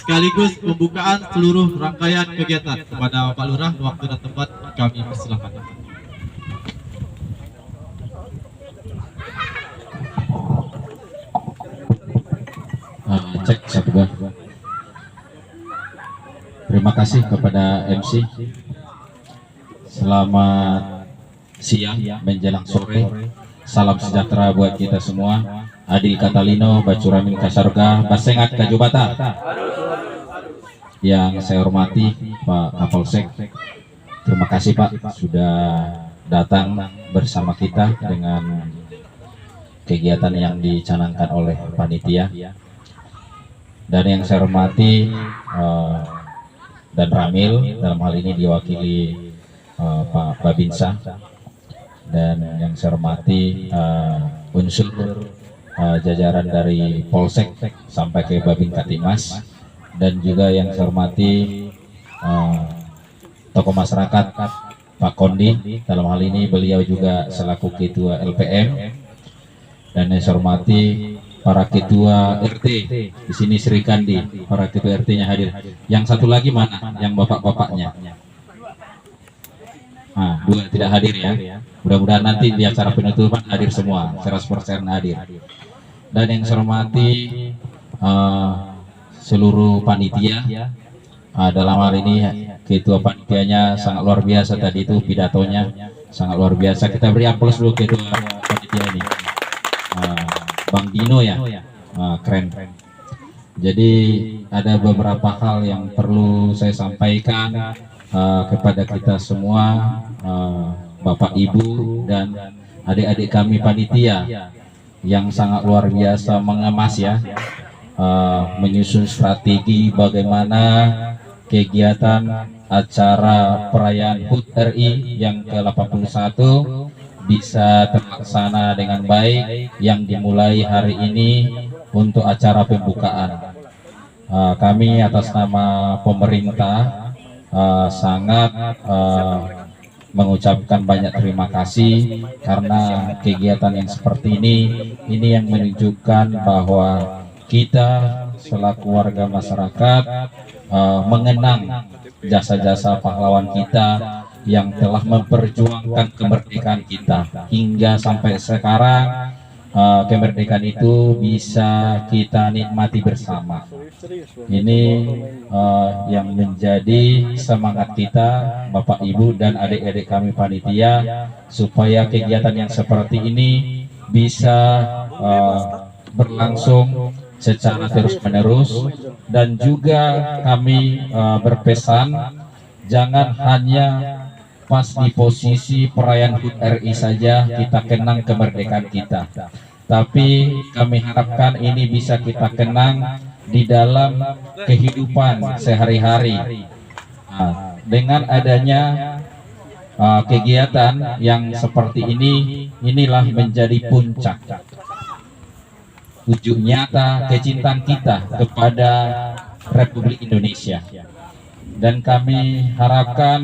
sekaligus pembukaan seluruh rangkaian kegiatan. Kepada Pak Lurah, waktu dan tempat kami persilahkan. Cek satu buah. Terima kasih kepada MC. Selamat siang menjelang sore. Salam sejahtera buat kita semua. Adil Katalino, Bacuramin Kasarga, Basengat Kajubata. Yang saya hormati Pak Kapolsek. Terima kasih Pak sudah datang bersama kita dengan kegiatan yang dicanangkan oleh panitia. Dan yang saya hormati dan Ramil, dalam hal ini diwakili Pak Babinsa, dan yang saya hormati unsur jajaran dari Polsek sampai ke Babin Katimas, dan juga yang saya hormati tokoh masyarakat Pak Kondi, dalam hal ini beliau juga selaku ketua LPM, dan yang saya hormati para ketua RT di sini, Sri Kandi, para ketua RT-nya hadir. Yang satu lagi mana? Yang bapak-bapaknya? Nah, dua tidak hadir ya. Mudah-mudahan nanti di acara penutupan hadir semua, 100% hadir. Dan yang saya hormati seluruh panitia, dalam hal ini ketua panitianya sangat luar biasa tadi itu pidatonya sangat luar biasa. Kita beri aplaus dulu ketua panitia ini. Bang Dino ya, keren. Jadi ada beberapa hal yang perlu saya sampaikan kepada kita semua, Bapak Ibu dan adik-adik kami panitia yang sangat luar biasa mengemas ya, menyusun strategi bagaimana kegiatan acara perayaan HUT RI yang ke-81 bisa terlaksana dengan baik yang dimulai hari ini untuk acara pembukaan. Kami atas nama pemerintah sangat mengucapkan banyak terima kasih karena kegiatan yang seperti ini yang menunjukkan bahwa kita selaku warga masyarakat mengenang jasa-jasa pahlawan kita yang telah memperjuangkan kemerdekaan kita hingga sampai sekarang. Kemerdekaan itu bisa kita nikmati bersama. Ini yang menjadi semangat kita, Bapak Ibu dan adik-adik kami panitia, supaya kegiatan yang seperti ini bisa berlangsung secara terus-menerus. Dan juga kami berpesan, jangan hanya pas di posisi perayaan HUT RI saja kita kenang kemerdekaan kita, tapi kami harapkan ini bisa kita kenang di dalam kehidupan sehari-hari. Dengan adanya kegiatan yang seperti inilah menjadi puncak wujud nyata kecintaan kita kepada Republik Indonesia. Dan kami harapkan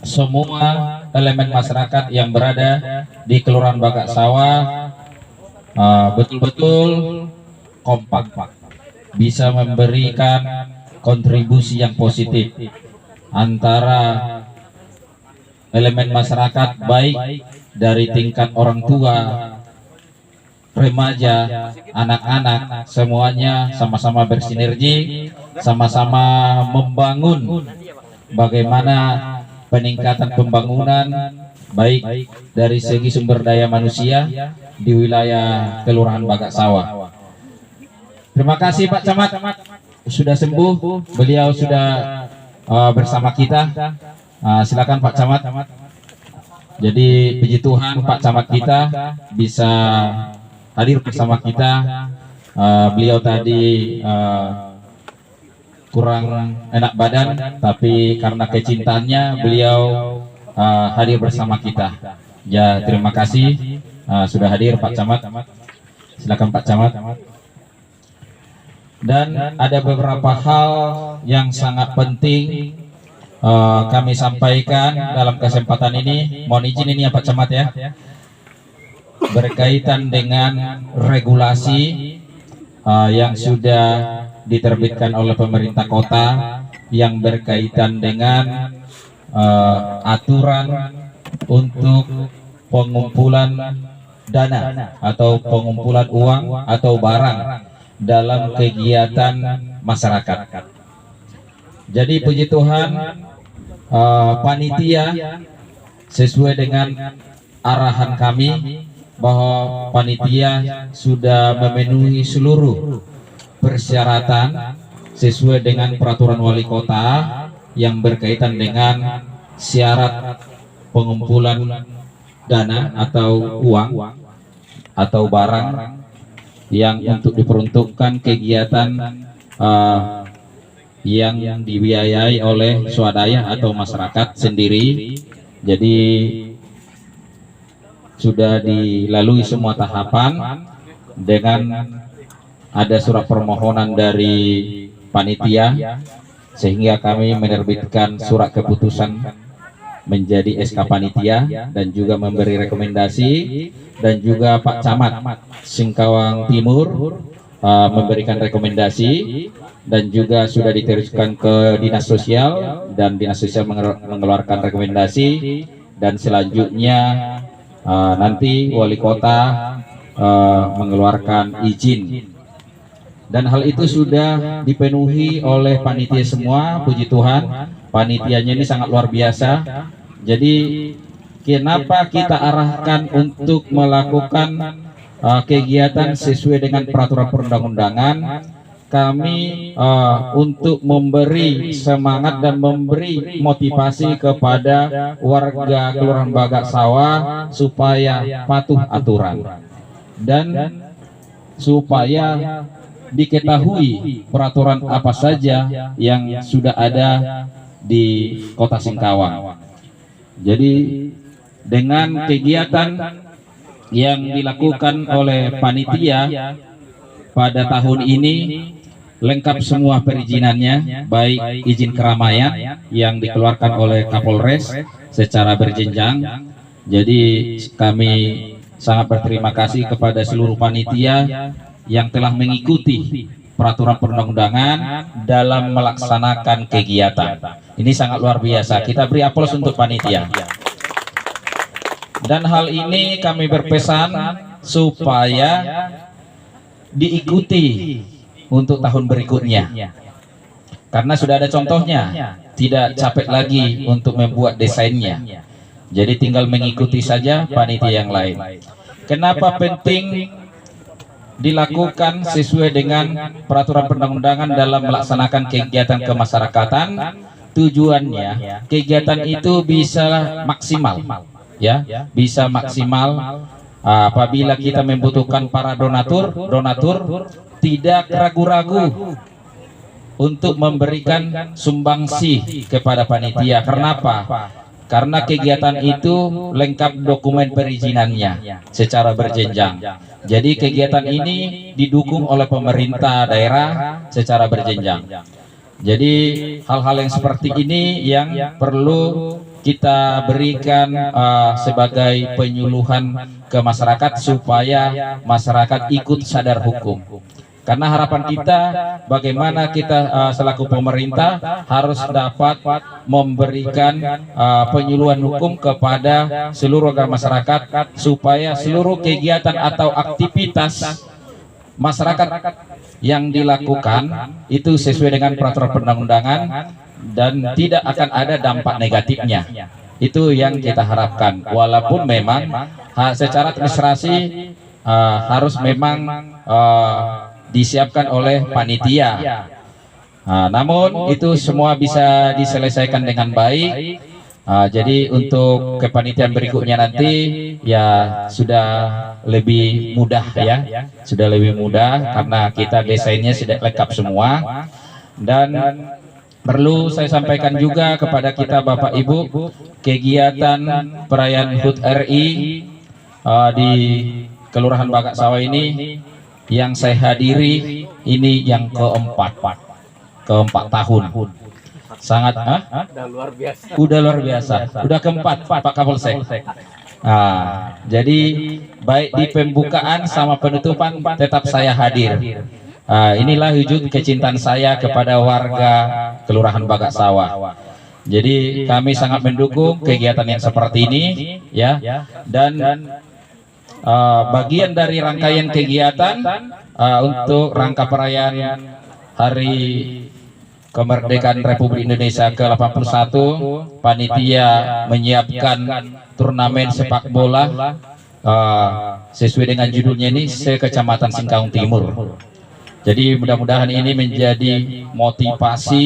semua elemen masyarakat yang berada di Kelurahan Bagak Sawah betul-betul kompak, bisa memberikan kontribusi yang positif antara elemen masyarakat, baik dari tingkat orang tua, remaja, anak-anak, semuanya sama-sama bersinergi, sama-sama membangun bagaimana peningkatan pembangunan baik dari segi sumber daya manusia di wilayah Kelurahan Bagak Sawah. Terima kasih Pak Camat, sudah sembuh, beliau sudah bersama kita. Silakan Pak Camat. Jadi puji Tuhan Pak Camat kita bisa hadir bersama kita. Beliau tadi kurang enak badan, tapi karena kecintaannya beliau hadir bersama kita. Ya, terima kasih sudah hadir Pak Camat. Silakan Pak Camat. Dan ada beberapa hal yang sangat penting kami sampaikan dalam kesempatan ini. Mohon izin ini ya Pak Camat ya, berkaitan dengan regulasi yang sudah diterbitkan oleh pemerintah kota yang berkaitan dengan aturan untuk pengumpulan dana atau pengumpulan uang atau barang dalam kegiatan masyarakat. Jadi puji Tuhan, panitia sesuai dengan arahan kami bahwa panitia sudah memenuhi seluruh persyaratan sesuai dengan peraturan wali kota yang berkaitan dengan syarat pengumpulan dana atau uang atau barang yang untuk diperuntukkan kegiatan yang dibiayai oleh swadaya atau masyarakat sendiri. Jadi sudah dilalui semua tahapan dengan ada surat permohonan dari panitia, sehingga kami menerbitkan surat keputusan menjadi SK panitia dan juga memberi rekomendasi, dan juga Pak Camat Singkawang Timur memberikan rekomendasi, dan juga sudah diteruskan ke Dinas Sosial, dan Dinas Sosial mengeluarkan rekomendasi, dan selanjutnya nanti wali kota mengeluarkan izin, dan hal itu sudah dipenuhi oleh panitia semua. Puji Tuhan, panitianya ini sangat luar biasa. Jadi kenapa kita arahkan untuk melakukan kegiatan sesuai dengan peraturan perundang-undangan? Kami untuk memberi semangat dan memberi motivasi kepada warga Kelurahan Bagak Sawah supaya patuh aturan dan supaya diketahui peraturan apa saja yang sudah ada di Kota Singkawang. Jadi dengan kegiatan yang dilakukan oleh panitia pada tahun ini lengkap semua perizinannya, baik izin keramaian yang dikeluarkan oleh Kapolres secara berjenjang. Jadi kami sangat berterima kasih kepada seluruh panitia yang telah mengikuti peraturan perundang-undangan dalam melaksanakan kegiatan. Ini sangat luar biasa. Kita beri aplaus untuk panitia. Dan hal ini kami berpesan supaya diikuti untuk tahun berikutnya, karena sudah ada contohnya, tidak capek lagi untuk membuat desainnya, jadi tinggal mengikuti saja panitia yang lain. Kenapa penting dilakukan sesuai dengan peraturan perundang-undangan dalam melaksanakan kegiatan kemasyarakatan? Tujuannya kegiatan itu bisa maksimal, ya, bisa maksimal apabila kita membutuhkan para donatur tidak ragu-ragu untuk memberikan sumbangsi kepada panitia. Kenapa? Karena kegiatan itu lengkap dokumen perizinannya secara berjenjang. Jadi kegiatan ini didukung oleh pemerintah daerah secara berjenjang. Jadi hal-hal yang seperti ini yang perlu kita berikan sebagai penyuluhan ke masyarakat supaya masyarakat ikut sadar hukum. Karena harapan kita bagaimana kita selaku pemerintah harus dapat memberikan penyuluhan hukum kepada seluruh warga masyarakat supaya seluruh kegiatan atau aktivitas masyarakat yang dilakukan itu sesuai dengan peraturan perundang-undangan dan tidak akan ada dampak negatifnya. Itu yang kita harapkan. Walaupun memang secara administrasi harus memang disiapkan oleh panitia. Namun itu semua bisa diselesaikan dengan baik. Jadi untuk kepanitiaan berikutnya nanti ya sudah lebih mudah, ya, sudah lebih mudah karena kita desainnya sudah lengkap semua. Dan perlu saya sampaikan juga kepada kita Bapak Ibu, kegiatan perayaan HUT RI di Kelurahan Bagak Sawah ini yang saya hadiri ini yang keempat tahun. Sangat udah luar biasa, udah keempat Pak Kapolsek. Jadi baik di pembukaan sama penutupan tetap saya hadir. inilah wujud kecintaan saya kepada warga Kelurahan Badak Sawah. Jadi kami sangat mendukung kegiatan yang seperti ini, ya. Dan bagian dari rangkaian kegiatan untuk rangka perayaan Hari Kemerdekaan Republik Indonesia ke-81, panitia menyiapkan turnamen sepak bola sesuai dengan judulnya ini se-Kecamatan Singkawang Timur. Jadi mudah-mudahan ini menjadi motivasi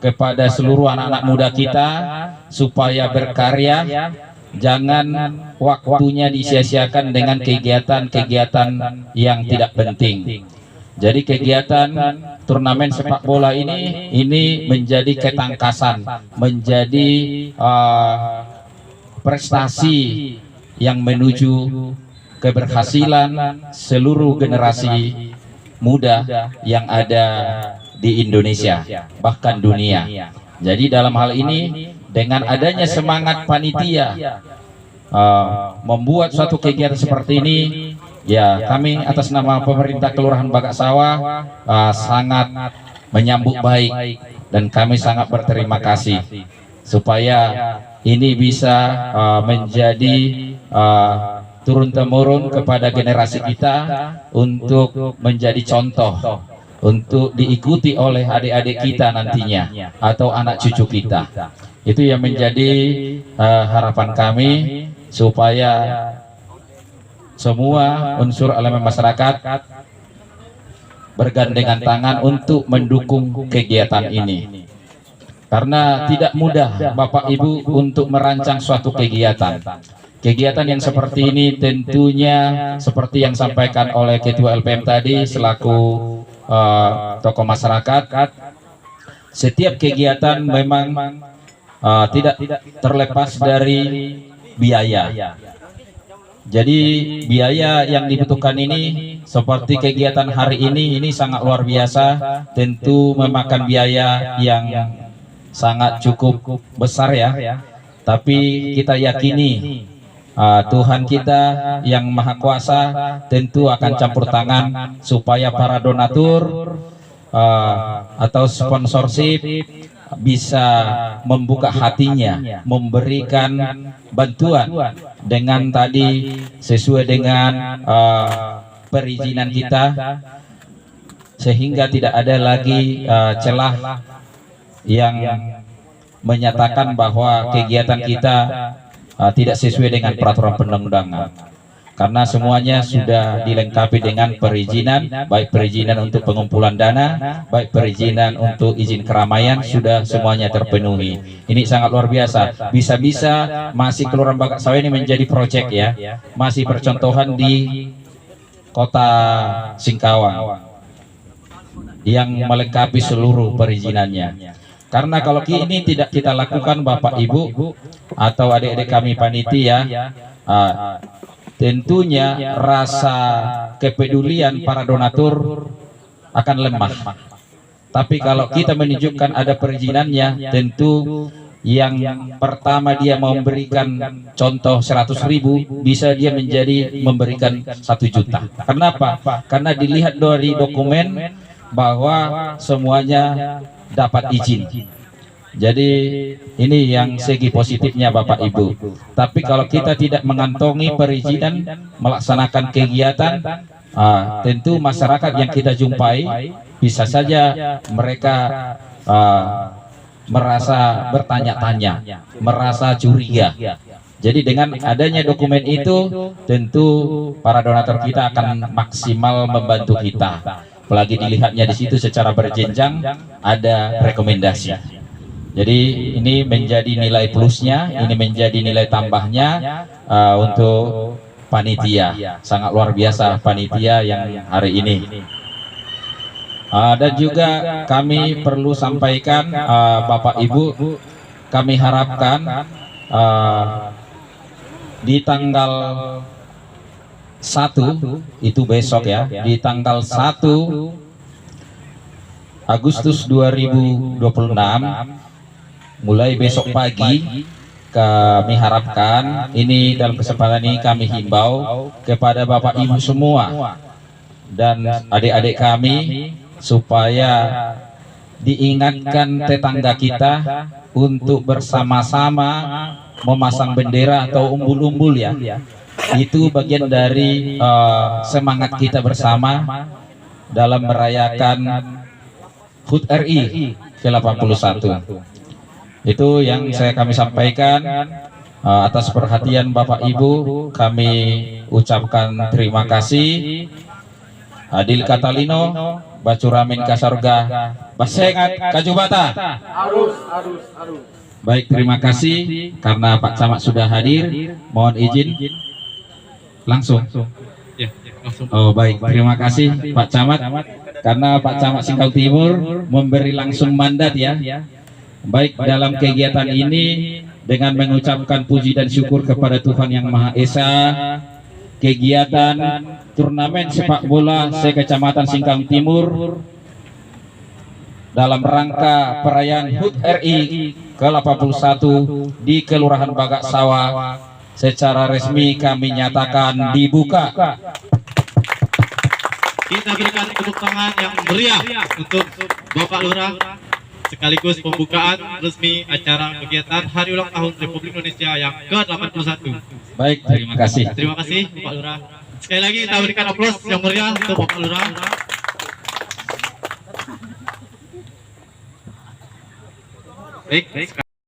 kepada seluruh anak-anak muda kita supaya berkarya, jangan waktunya disia-siakan dengan kegiatan-kegiatan yang tidak penting. Jadi kegiatan turnamen sepak bola ini menjadi ketangkasan, menjadi prestasi yang menuju keberhasilan seluruh generasi muda yang ada di Indonesia, bahkan dunia. Jadi dalam hal ini, dengan adanya semangat panitia membuat suatu kegiatan seperti ini, ya kami atas nama pemerintah Kelurahan Badak Sawah sangat menyambut baik, dan kami sangat berterima kasih supaya ini bisa menjadi turun-temurun kepada generasi kita untuk menjadi contoh, untuk diikuti oleh adik-adik kita nantinya atau anak cucu kita. Itu yang menjadi harapan kami, supaya semua unsur elemen masyarakat bergandengan tangan untuk mendukung kegiatan ini. Karena tidak mudah Bapak Ibu untuk merancang suatu kegiatan. Kegiatan yang seperti ini tentunya seperti yang disampaikan oleh Ketua LPM tadi selaku tokoh masyarakat, setiap kegiatan memang tidak terlepas dari biaya. Jadi biaya yang dibutuhkan ini seperti kegiatan hari ini sangat luar biasa, tentu memakan biaya yang sangat cukup besar ya. Tapi kita yakini Tuhan kita yang Maha Kuasa tentu akan campur tangan supaya para donatur atau sponsorship bisa membuka hatinya, memberikan bantuan dengan tadi sesuai dengan perizinan kita, sehingga tidak ada lagi celah yang menyatakan bahwa kegiatan kita tidak sesuai dengan peraturan perundang-undangan, karena semuanya sudah dilengkapi dengan perizinan, baik perizinan untuk pengumpulan dana, baik perizinan untuk izin keramaian, sudah semuanya terpenuhi. Ini sangat luar biasa. Bisa-bisa masih Kelurahan Badak Sawah ini menjadi proyek ya, masih percontohan di Kota Singkawang yang melengkapi seluruh perizinannya. Karena kalau ini tidak kita lakukan Bapak Ibu atau adik-adik kami panitia, tentunya rasa kepedulian para donatur akan lemah. Tapi kalau kita menunjukkan ada perizinannya, tentu yang pertama dia memberikan contoh 100.000, bisa dia menjadi memberikan 1 juta. Kenapa? Karena dilihat dari dokumen bahwa semuanya dapat izin. Jadi ini yang segi positifnya Bapak Ibu. Tapi kalau kita tidak mengantongi perizinan melaksanakan kegiatan, tentu masyarakat yang kita jumpai bisa saja mereka merasa bertanya-tanya, merasa curiga. Jadi dengan adanya dokumen itu, tentu para donatur kita akan maksimal membantu kita. Apalagi dilihatnya di situ secara berjenjang ada rekomendasi. Jadi ini menjadi nilai plusnya, ini menjadi nilai tambahnya untuk panitia. Sangat luar biasa panitia yang hari ini. Dan juga kami perlu sampaikan Bapak Ibu, kami harapkan di tanggal 1 itu besok ya, di tanggal 1 Agustus 2026, mulai besok pagi kami harapkan ini, dalam kesempatan ini kami himbau kepada Bapak Ibu semua dan adik-adik kami supaya diingatkan tetangga kita untuk bersama-sama memasang bendera atau umbul-umbul ya. Itu bagian dari semangat kita bersama dalam merayakan HUT RI ke-81. Itu yang kami sampaikan. Atas perhatian Bapak Ibu kami ucapkan terima kasih. Adil Katalino, Bacuramin Kasarga, Basengat Kajubata. Baik, terima kasih karena Pak Camat sudah hadir. Mohon izin langsung. Oh baik, terima kasih Pak Camat karena Pak Camat Singkau Timur memberi langsung mandat ya. Baik, dalam kegiatan ini dengan mengucapkan puji dan syukur kepada Tuhan Yang Maha Esa, kegiatan turnamen sepak bola se-Kecamatan Singkang Timur dalam rangka perayaan HUT RI ke-81 di Kelurahan Bagak Sawah secara resmi kami nyatakan dibuka. Kita berikan tepuk tangan yang meriah untuk Bapak Lurah sekaligus pembukaan resmi acara kegiatan Hari Ulang Tahun Republik Indonesia yang ke-81. Baik, terima kasih. Terima kasih Bapak Lurah. Sekali lagi kita berikan aplaus yang meriah untuk Bapak Lurah. Baik.